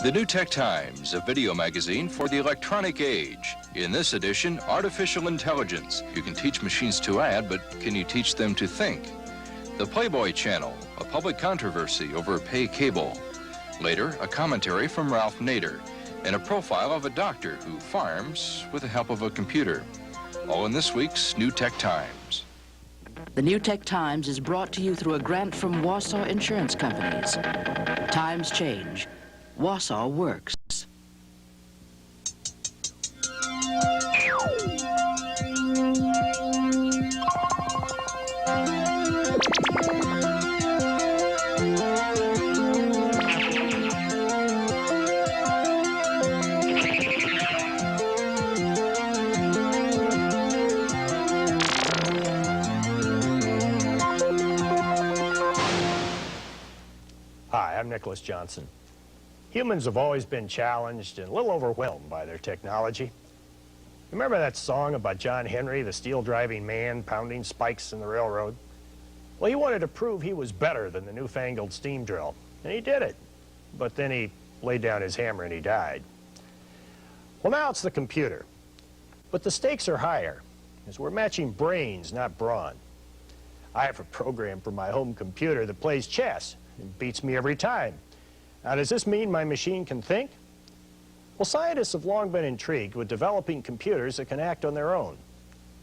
The New Tech Times, a video magazine for the electronic age. In this edition, artificial intelligence. You can teach machines to add, but can you teach them to think? The Playboy channel, a public controversy over pay cable. Later, a commentary from Ralph Nader, and a profile of a doctor who farms with the help of a computer. All in this week's New Tech Times. The New Tech Times is brought to you through a grant from Wausau Insurance Companies. Times change. Wausau works. Hi, I'm Nicholas Johnson. Humans have always been challenged and a little overwhelmed by their technology. Remember that song about John Henry, the steel-driving man pounding spikes in the railroad? Well, he wanted to prove he was better than the newfangled steam drill, and he did it. But then he laid down his hammer and he died. Well, now it's the computer. But the stakes are higher, as we're matching brains, not brawn. I have a program for my home computer that plays chess and beats me every time. Now, does this mean my machine can think? Well, scientists have long been intrigued with developing computers that can act on their own.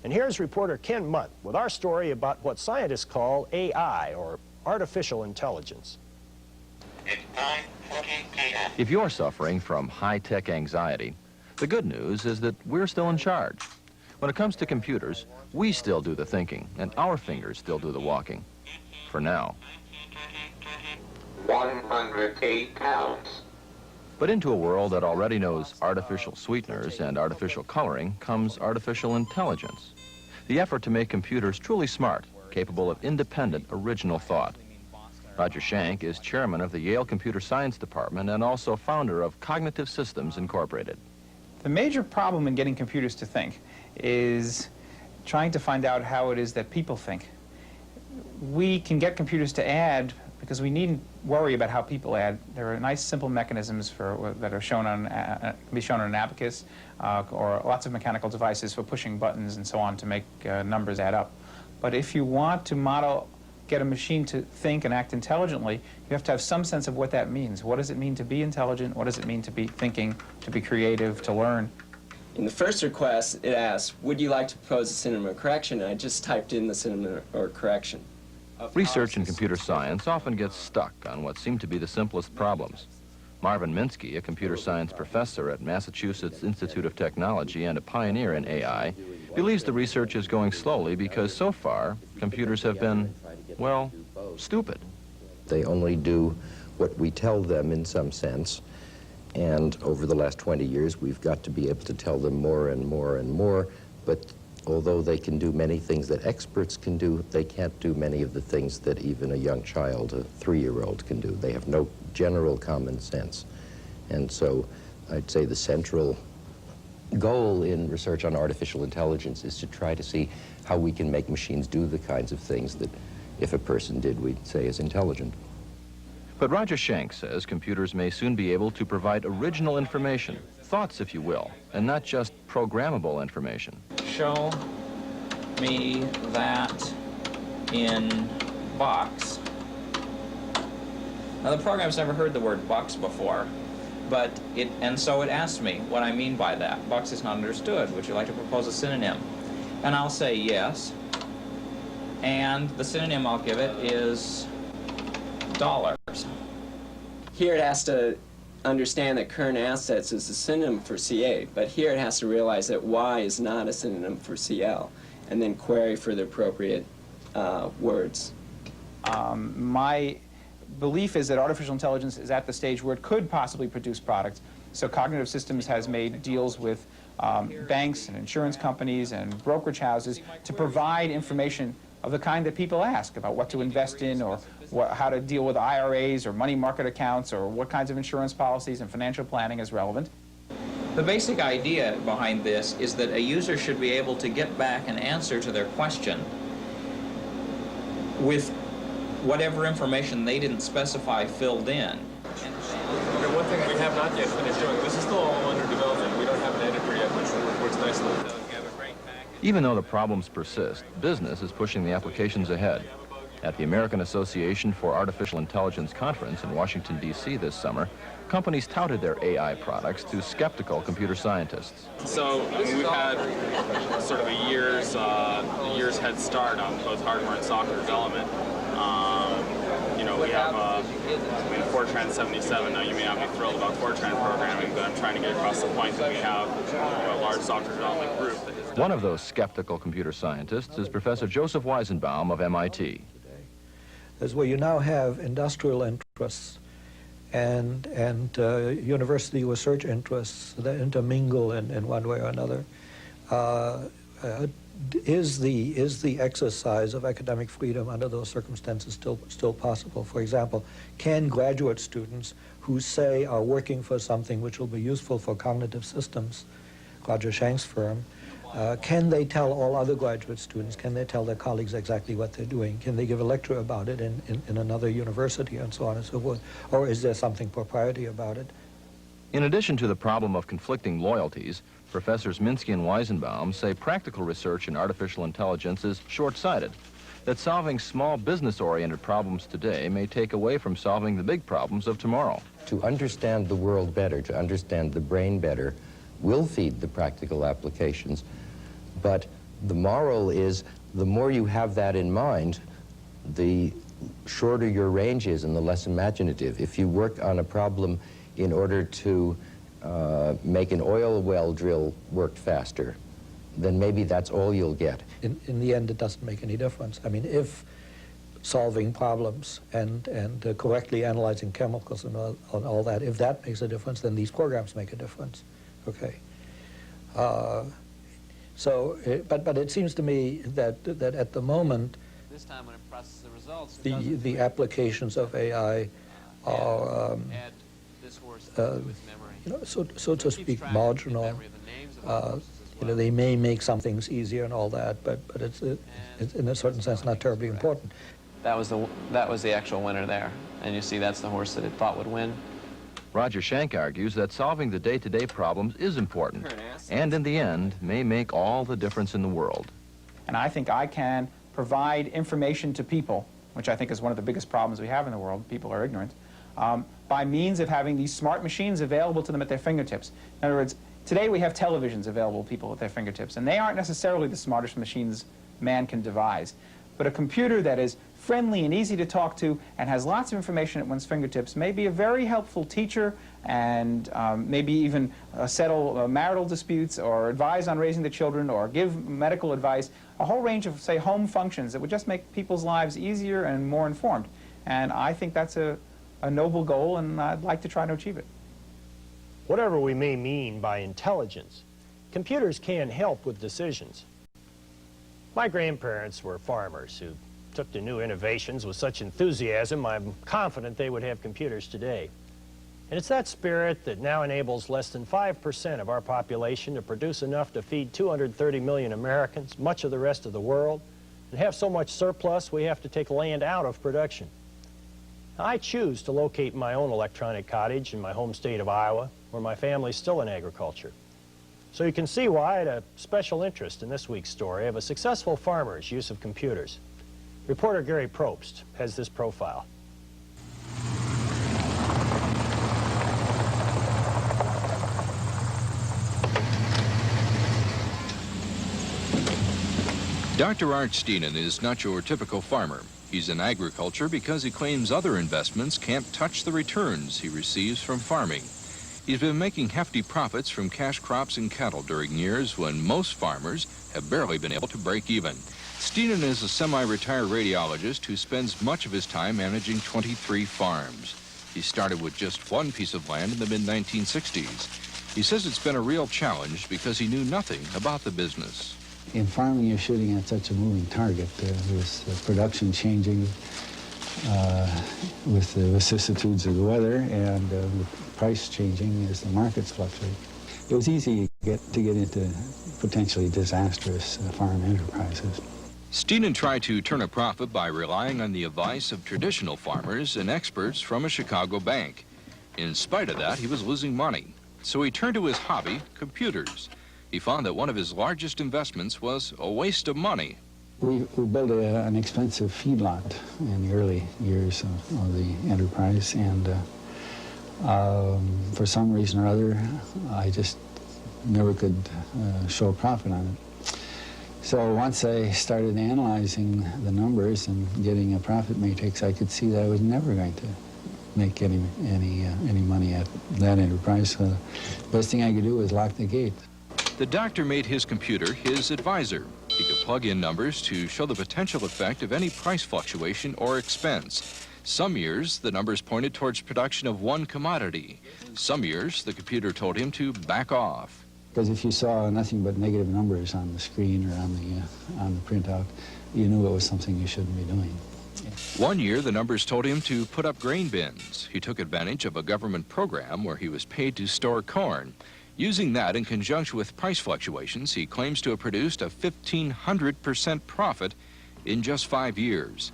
And here's reporter Ken Munt with our story about what scientists call AI, or artificial intelligence. It's 9:40 p.m. If you're suffering from high-tech anxiety, the good news is that we're still in charge. When it comes to computers, we still do the thinking, and our fingers still do the walking. For now. 108 pounds. But into a world that already knows artificial sweeteners and artificial coloring comes artificial intelligence. The effort to make computers truly smart, capable of independent, original thought. Roger Schank is chairman of the Yale Computer Science Department and also founder of Cognitive Systems Incorporated. The major problem in getting computers to think is trying to find out how it is that people think. We can get computers to add because we needn't worry about how people add. There are nice, simple mechanisms that are shown on, can be shown on an abacus, or lots of mechanical devices for pushing buttons and so on to make numbers add up. But if you want to get a machine to think and act intelligently, you have to have some sense of what that means. What does it mean to be intelligent? What does it mean to be thinking, to be creative, to learn? In the first request, it asked, would you like to propose a synonym or correction? And I just typed in the synonym or correction. Research in computer science often gets stuck on what seem to be the simplest problems. Marvin Minsky, a computer science professor at Massachusetts Institute of Technology and a pioneer in AI, believes the research is going slowly because so far, computers have been, well, stupid. They only do what we tell them in some sense, and over the last 20 years, we've got to be able to tell them more and more and more, but although they can do many things that experts can do, they can't do many of the things that even a young child, a 3-year-old, can do. They have no general common sense. And so I'd say the central goal in research on artificial intelligence is to try to see how we can make machines do the kinds of things that if a person did, we'd say is intelligent. But Roger Schank says computers may soon be able to provide original information, thoughts if you will, and not just programmable information. Show me that in box. Now the program's never heard the word box before, and so it asked me what I mean by that. Box is not understood. Would you like to propose a synonym? And I'll say yes. And the synonym I'll give it is dollars. Here it has to understand that current assets is a synonym for CA, but here it has to realize that Y is not a synonym for CL, and then query for the appropriate words. My belief is that artificial intelligence is at the stage where it could possibly produce products. So Cognitive Systems has made deals with banks and insurance companies and brokerage houses to provide information of the kind that people ask about what to invest in, or how to deal with IRAs or money market accounts, or what kinds of insurance policies and financial planning is relevant. The basic idea behind this is that a user should be able to get back an answer to their question with whatever information they didn't specify filled in. Okay, one thing I have not yet finished doing it. This is still all under development. We don't have an editor yet, which reports nicely. Even though the problems persist, business is pushing the applications ahead. At the American Association for Artificial Intelligence conference in Washington, D.C. this summer, companies touted their AI products to skeptical computer scientists. So we've had sort of a year's head start on both hardware and software development. You know, we have Fortran 77. Now, you may not be thrilled about Fortran programming, but I'm trying to get across the point that we have a large software development group. One of those skeptical computer scientists is Professor Joseph Weizenbaum of MIT. Is where you now have industrial interests and university research interests that intermingle in one way or another. Is the exercise of academic freedom under those circumstances still possible? For example, can graduate students who say are working for something which will be useful for cognitive systems, Roger Shank's firm, can they tell all other graduate students, can they tell their colleagues exactly what they're doing? Can they give a lecture about it in another university and so on and so forth? Or is there something proprietary about it? In addition to the problem of conflicting loyalties, Professors Minsky and Weizenbaum say practical research in artificial intelligence is short-sighted, that solving small business-oriented problems today may take away from solving the big problems of tomorrow. To understand the world better, to understand the brain better, will feed the practical applications. But the moral is, the more you have that in mind, the shorter your range is and the less imaginative. If you work on a problem in order to make an oil well drill work faster, then maybe that's all you'll get. In the end, it doesn't make any difference. I mean, if solving problems and correctly analyzing chemicals and all that, if that makes a difference, then these programs make a difference. Okay. But it seems to me that at the moment, this time when it processes the results, the applications of AI are, add this horse with memory. you know, so to speak, marginal. You know, they may make some things easier and all that, but it's in a certain sense not terribly important. That was the actual winner there, and you see that's the horse that it thought would win. Roger Shank argues that solving the day-to-day problems is important, and in the end, may make all the difference in the world. And I think I can provide information to people, which I think is one of the biggest problems we have in the world. People are ignorant, by means of having these smart machines available to them at their fingertips. In other words, today we have televisions available to people at their fingertips, and they aren't necessarily the smartest machines man can devise. But a computer that is friendly and easy to talk to and has lots of information at one's fingertips may be a very helpful teacher and maybe even settle marital disputes or advise on raising the children or give medical advice, a whole range of, say, home functions that would just make people's lives easier and more informed. And I think that's a noble goal, and I'd like to try to achieve it. Whatever we may mean by intelligence, computers can help with decisions. My grandparents were farmers who took to new innovations with such enthusiasm, I'm confident they would have computers today. And it's that spirit that now enables less than 5% of our population to produce enough to feed 230 million Americans, much of the rest of the world, and have so much surplus we have to take land out of production. Now, I choose to locate my own electronic cottage in my home state of Iowa, where my family's still in agriculture. So you can see why I had a special interest in this week's story of a successful farmer's use of computers. Reporter Gary Probst has this profile. Dr. Art Stienen is not your typical farmer. He's in agriculture because he claims other investments can't touch the returns he receives from farming. He's been making hefty profits from cash crops and cattle during years when most farmers have barely been able to break even. Stienen is a semi-retired radiologist who spends much of his time managing 23 farms. He started with just one piece of land in the mid-1960s. He says it's been a real challenge because he knew nothing about the business. In farming, you're shooting at such a moving target. There's production changing with the vicissitudes of the weather and the price changing as the markets fluctuate. It was easy to get into potentially disastrous farm enterprises. Stienen tried to turn a profit by relying on the advice of traditional farmers and experts from a Chicago bank. In spite of that, he was losing money. So he turned to his hobby, computers. He found that one of his largest investments was a waste of money. We built an expensive feedlot in the early years of the enterprise, and for some reason or other, I just never could show a profit on it. So once I started analyzing the numbers and getting a profit matrix, I could see that I was never going to make any money at that enterprise. So the best thing I could do was lock the gate. The doctor made his computer his advisor. He could plug in numbers to show the potential effect of any price fluctuation or expense. Some years, the numbers pointed towards production of one commodity. Some years, the computer told him to back off. Because if you saw nothing but negative numbers on the screen or on the printout, you knew it was something you shouldn't be doing. One year, the numbers told him to put up grain bins. He took advantage of a government program where he was paid to store corn. Using that in conjunction with price fluctuations, he claims to have produced a 1,500% profit in just 5 years.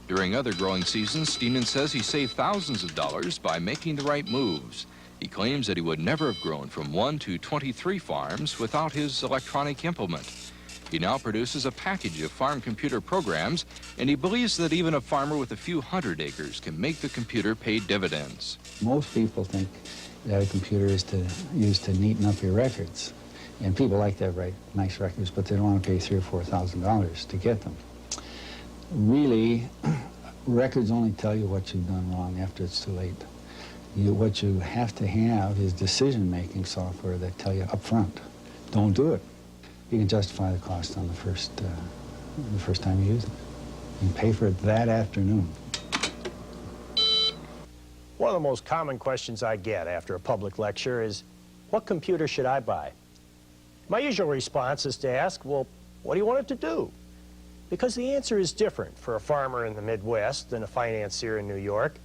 During other growing seasons, Steenan says he saved thousands of dollars by making the right moves. He claims that he would never have grown from 1 to 23 farms without his electronic implement. He now produces a package of farm computer programs, and he believes that even a farmer with a few hundred acres can make the computer pay dividends. Most people think that a computer is used to neaten up your records. And people like to write nice records, but they don't want to pay $3,000 or $4,000 to get them. Really, records only tell you what you've done wrong after it's too late. What you have to have is decision-making software that tell you up front, don't do it. You can justify the cost on the first time you use it. You can pay for it that afternoon. One of the most common questions I get after a public lecture is, what computer should I buy? My usual response is to ask, well, what do you want it to do? Because the answer is different for a farmer in the Midwest than a financier in New York.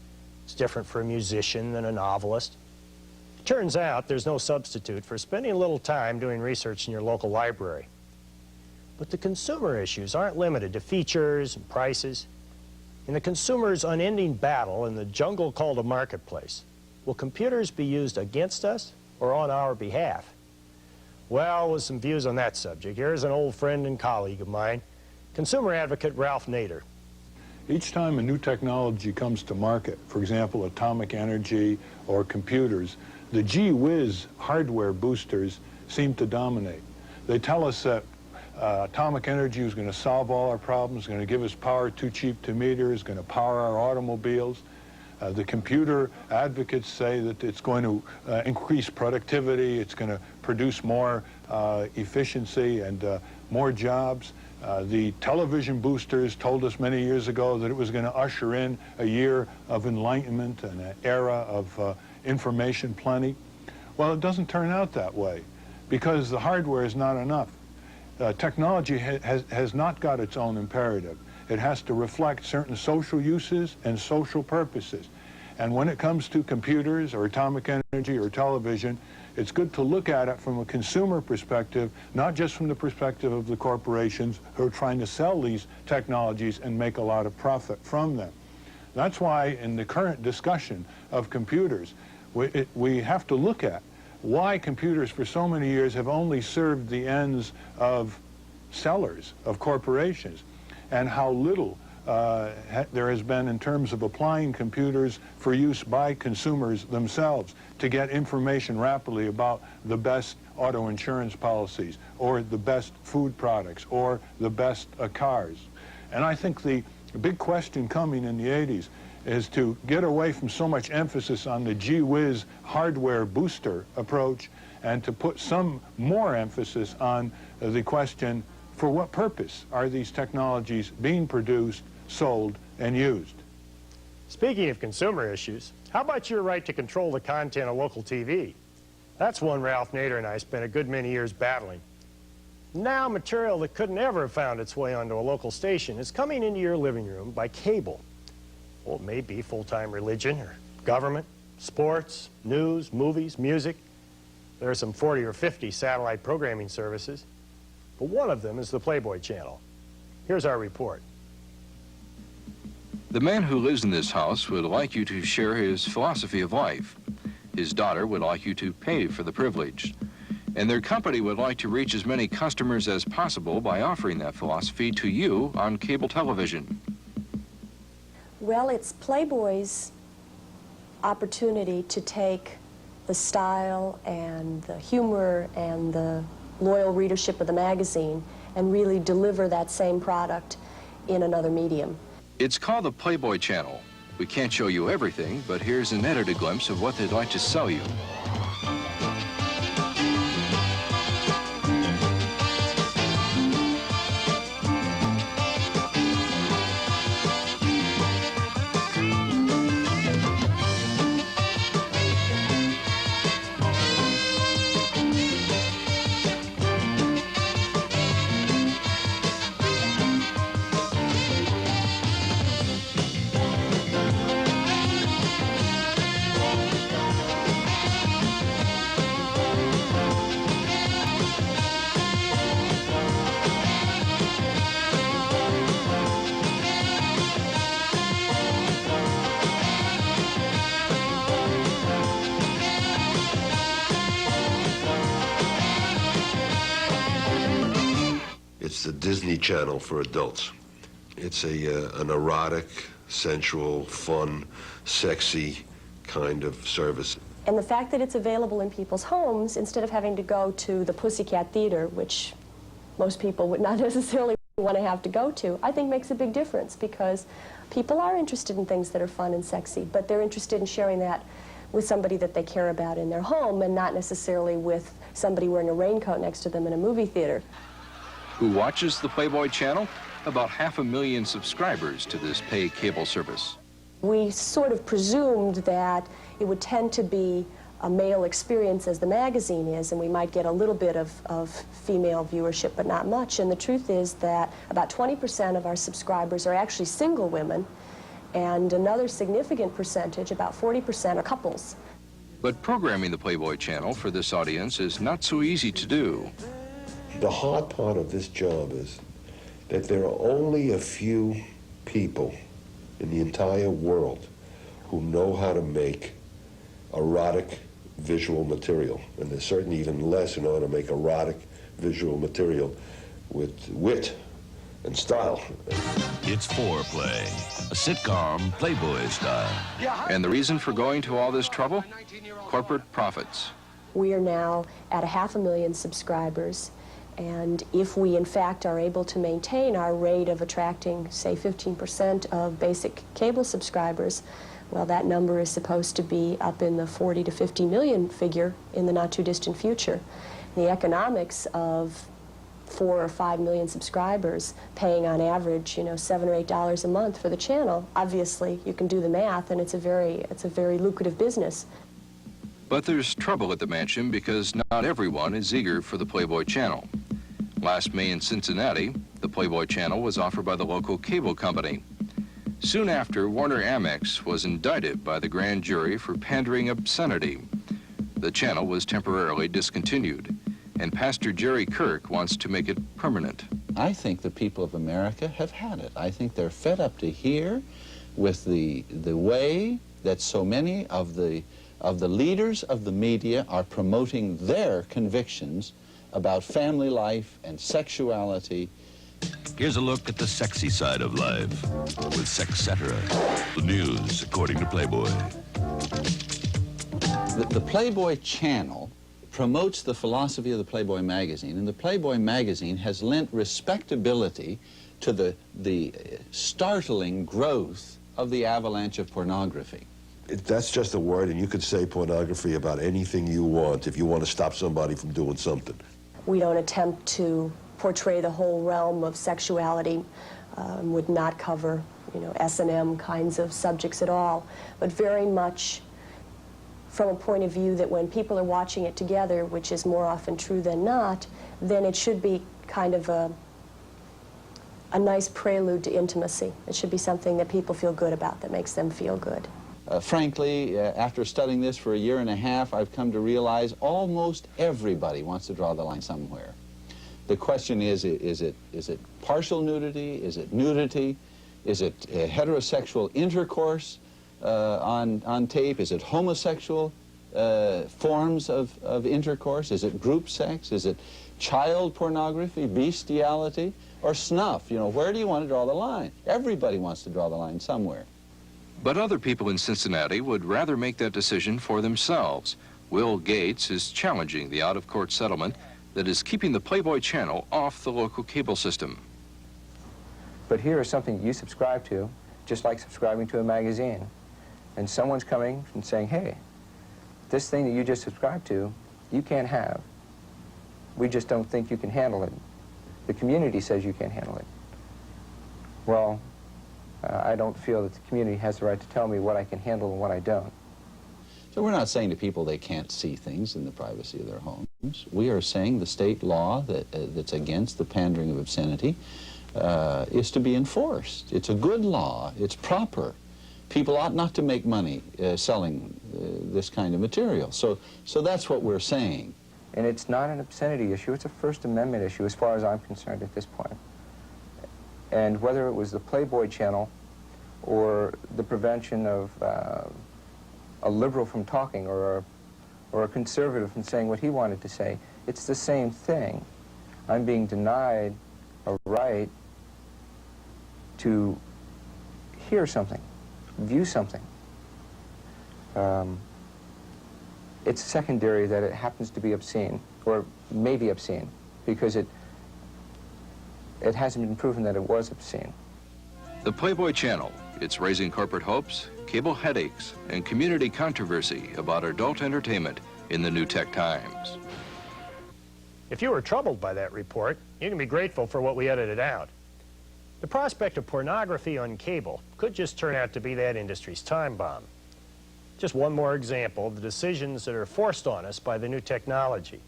It's different for a musician than a novelist. It turns out there's no substitute for spending a little time doing research in your local library. But the consumer issues aren't limited to features and prices. In the consumer's unending battle in the jungle called a marketplace, will computers be used against us or on our behalf? Well, with some views on that subject, here's an old friend and colleague of mine, consumer advocate Ralph Nader. Each time a new technology comes to market, for example, atomic energy or computers, the gee whiz hardware boosters seem to dominate. They tell us that atomic energy is going to solve all our problems, going to give us power too cheap to meter, is going to power our automobiles. The computer advocates say that it's going to increase productivity, it's going to produce more efficiency and more jobs. The television boosters told us many years ago that it was going to usher in a year of enlightenment and an era of information plenty. Well, it doesn't turn out that way because the hardware is not enough. Technology has not got its own imperative. It has to reflect certain social uses and social purposes. And when it comes to computers or atomic energy or television, it's good to look at it from a consumer perspective, not just from the perspective of the corporations who are trying to sell these technologies and make a lot of profit from them. That's why in the current discussion of computers, we have to look at why computers for so many years have only served the ends of sellers, of corporations, and how little there has been in terms of applying computers for use by consumers themselves to get information rapidly about the best auto insurance policies or the best food products or the best cars. And I think the big question coming in the 80s is to get away from so much emphasis on the gee whiz hardware booster approach and to put some more emphasis on the question, for what purpose are these technologies being produced, sold, and used? Speaking of consumer issues, how about your right to control the content of local TV? That's one Ralph Nader and I spent a good many years battling. Now material that couldn't ever have found its way onto a local station is coming into your living room by cable. Well, it may be full-time religion or government, sports, news, movies, music. There are some 40 or 50 satellite programming services, but one of them is the Playboy channel. Here's our report. The man who lives in this house would like you to share his philosophy of life. His daughter would like you to pay for the privilege. And their company would like to reach as many customers as possible by offering that philosophy to you on cable television. Well, it's Playboy's opportunity to take the style and the humor and the loyal readership of the magazine and really deliver that same product in another medium. It's called the Playboy Channel. We can't show you everything, but here's an edited glimpse of what they'd like to sell you. It's the Disney Channel for adults. It's an erotic, sensual, fun, sexy kind of service. And the fact that it's available in people's homes, instead of having to go to the Pussycat Theater, which most people would not necessarily want to have to go to, I think makes a big difference, because people are interested in things that are fun and sexy, but they're interested in sharing that with somebody that they care about in their home and not necessarily with somebody wearing a raincoat next to them in a movie theater. Who watches the Playboy Channel? About 500,000 subscribers to this pay cable service. We sort of presumed that it would tend to be a male experience as the magazine is, and we might get a little bit of female viewership, but not much. And the truth is that about 20% of our subscribers are actually single women, and another significant percentage, about 40%, are couples. But programming the Playboy Channel for this audience is not so easy to do. The hard part of this job is that there are only a few people in the entire world who know how to make erotic visual material. And there's certainly even less who know how to make erotic visual material with wit and style. It's Foreplay, a sitcom Playboy style. And the reason for going to all this trouble? Corporate profits. We are now at 500,000 subscribers. And if we, in fact, are able to maintain our rate of attracting, say, 15% of basic cable subscribers, well, that number is supposed to be up in the 40 to 50 million figure in the not-too-distant future. The economics of 4 or 5 million subscribers paying on average, $7 or $8 a month for the channel, obviously, you can do the math, and it's a very lucrative business. But there's trouble at the mansion because not everyone is eager for the Playboy Channel. Last May in Cincinnati, the Playboy Channel was offered by the local cable company. Soon after, Warner Amex was indicted by the grand jury for pandering obscenity. The channel was temporarily discontinued, and Pastor Jerry Kirk wants to make it permanent. I think the people of America have had it. I think they're fed up to hear with the way that so many of the leaders of the media are promoting their convictions about family life and sexuality. Here's a look at the sexy side of life with Sexcetera, the news according to Playboy. The Playboy Channel promotes the philosophy of the Playboy magazine, and the Playboy magazine has lent respectability to the startling growth of the avalanche of pornography. That's just a word, and you could say pornography about anything you want if you want to stop somebody from doing something. We don't attempt to portray the whole realm of sexuality, would not cover, S&M kinds of subjects at all, but very much from a point of view that when people are watching it together, which is more often true than not, then it should be kind of a nice prelude to intimacy. It should be something that people feel good about, that makes them feel good. Frankly, after studying this for a year and a half, I've come to realize almost everybody wants to draw the line somewhere. The question is it partial nudity? Is it nudity? Is it heterosexual intercourse on tape? Is it homosexual forms of intercourse? Is it group sex? Is it child pornography, bestiality, or snuff? You know, where do you want to draw the line? Everybody wants to draw the line somewhere. But other people in Cincinnati would rather make that decision for themselves. Will Gates is challenging the out-of-court settlement that is keeping the Playboy channel off the local cable system. But here is something you subscribe to, just like subscribing to a magazine. And someone's coming and saying, hey, this thing that you just subscribed to, you can't have. We just don't think you can handle it. The community says you can't handle it. Well, I don't feel that the community has the right to tell me what I can handle and what I don't. So we're not saying to people they can't see things in the privacy of their homes. We are saying the state law that's against the pandering of obscenity is to be enforced. It's a good law. It's proper. People ought not to make money selling this kind of material. So that's what we're saying. And it's not an obscenity issue. It's a First Amendment issue as far as I'm concerned at this point. And whether it was the Playboy channel or the prevention of a liberal from talking or a conservative from saying what he wanted to say, it's the same thing. I'm being denied a right to hear something, view something. It's secondary that it happens to be obscene, or may be obscene, because it hasn't been proven that it was obscene. The Playboy channel, it's raising corporate hopes, cable headaches, and community controversy about adult entertainment in the New Tech Times. If you were troubled by that report, you can be grateful for what we edited out. The prospect of pornography on cable could just turn out to be that industry's time bomb. Just one more example of the decisions that are forced on us by the new technology.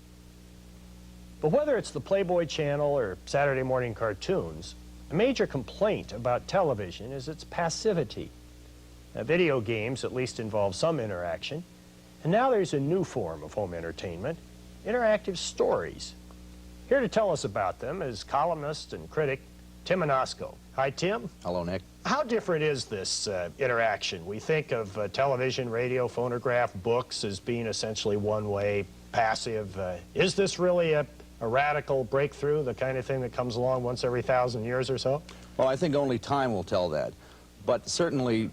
But whether it's the Playboy channel or Saturday morning cartoons, a major complaint about television is its passivity. Now, video games at least involve some interaction, and now there's a new form of home entertainment, interactive stories. Here to tell us about them is columnist and critic Tim Anosco. Hi, Tim. Hello, Nick. How different is this interaction? We think of television, radio, phonograph, books as being essentially one-way, passive. Is this really a radical breakthrough, the kind of thing that comes along once every 1,000 years or so? Well, I think only time will tell that. But certainly,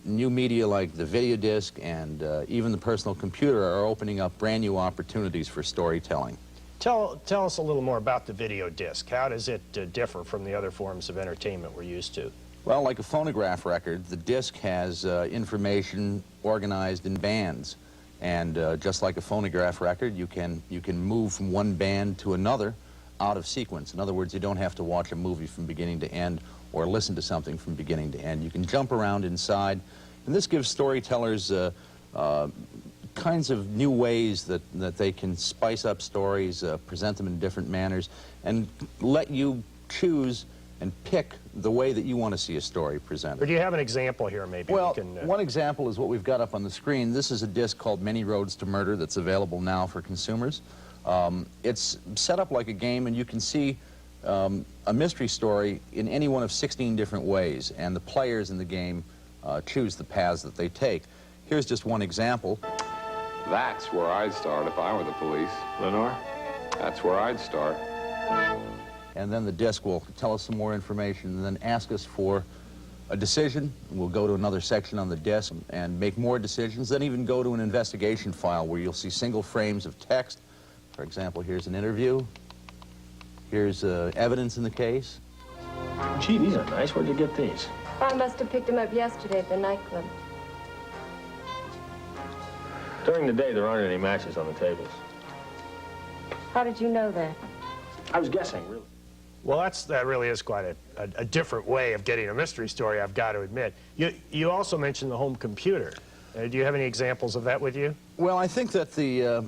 new media like the video disc and even the personal computer are opening up brand new opportunities for storytelling. Tell us a little more about the video disc. How does it differ from the other forms of entertainment we're used to? Well, like a phonograph record, the disc has information organized in bands. And just like a phonograph record, you can move from one band to another out of sequence. In other words, you don't have to watch a movie from beginning to end or listen to something from beginning to end. You can jump around inside, and this gives storytellers kinds of new ways that they can spice up stories, present them in different manners, and let you choose and pick the way that you want to see a story presented. Or do you have an example here, maybe? Well, one example is what we've got up on the screen. This is a disc called Many Roads to Murder that's available now for consumers. It's set up like a game, and you can see a mystery story in any one of 16 different ways, and the players in the game choose the paths that they take. Here's just one example. That's where I'd start if I were the police. Lenore? That's where I'd start. And then the disc will tell us some more information and then ask us for a decision. We'll go to another section on the disc and make more decisions, then even go to an investigation file where you'll see single frames of text. For example, here's an interview. Here's evidence in the case. Gee, these are nice. Where'd you get these? I must have picked them up yesterday at the nightclub. During the day, there aren't any matches on the tables. How did you know that? I was guessing, really. Well, that really is quite a different way of getting a mystery story, I've got to admit. You also mentioned the home computer. Do you have any examples of that with you? Well, I think that the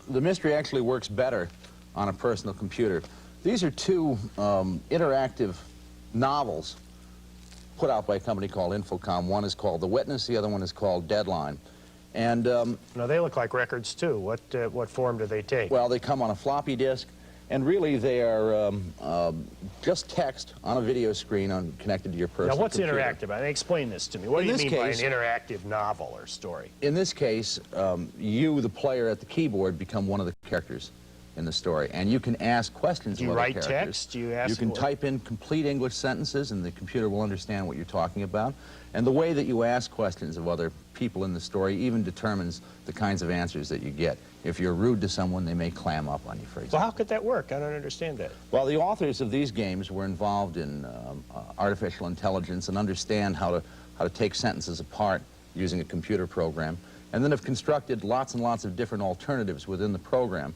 mystery actually works better on a personal computer. These are two interactive novels put out by a company called Infocom. One is called The Witness, the other one is called Deadline. And now, they look like records, too. What form do they take? Well, they come on a floppy disk, And really, they are just text on a video screen connected to your personal Now, what's computer. interactive? I mean, explain this to me. What do you mean by an interactive novel or story? In this case, you, the player at the keyboard, become one of the characters in the story, and you can ask questions of other characters. Do you write text? Do you ask? You can type in complete English sentences, and the computer will understand what you're talking about. And the way that you ask questions of other people in the story even determines the kinds of answers that you get. If you're rude to someone, they may clam up on you, for example. Well, how could that work? I don't understand that. Well, the authors of these games were involved in artificial intelligence and understand how to take sentences apart using a computer program, and then have constructed lots and lots of different alternatives within the program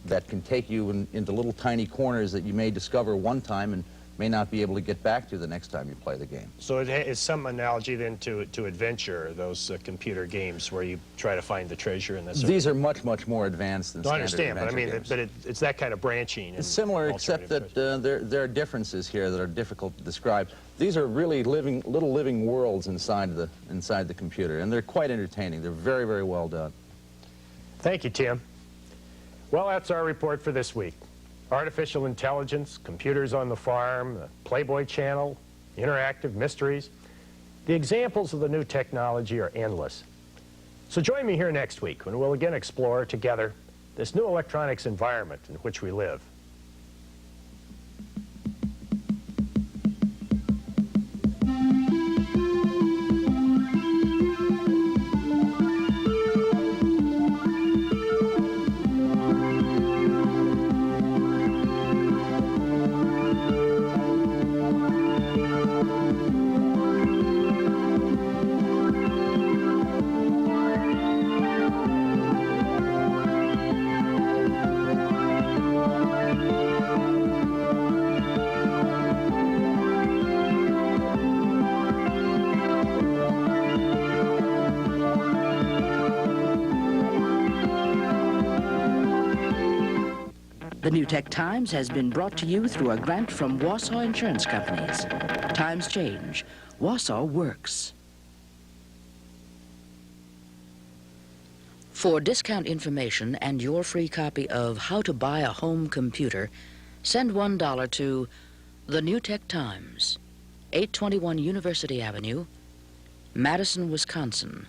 that can take you into little tiny corners that you may discover one time and may not be able to get back to the next time you play the game. So it is some analogy then to adventure, those computer games where you try to find the treasure and that sort of thing. These are much, much more advanced than standard adventure games. I understand, games. but I mean, it's that kind of branching. It's similar, except that there are differences here that are difficult to describe. These are really little living worlds inside the computer, and they're quite entertaining. They're very, very well done. Thank you, Tim. Well, that's our report for this week. Artificial intelligence, computers on the farm, the Playboy channel, interactive mysteries. The examples of the new technology are endless. So join me here next week when we'll again explore together this new electronics environment in which we live. The New Tech Times has been brought to you through a grant from Wausau Insurance Companies. Times change. Wausau works. For discount information and your free copy of How to Buy a Home Computer, send $1 to The New Tech Times, 821 University Avenue, Madison, Wisconsin,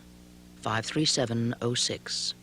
53706.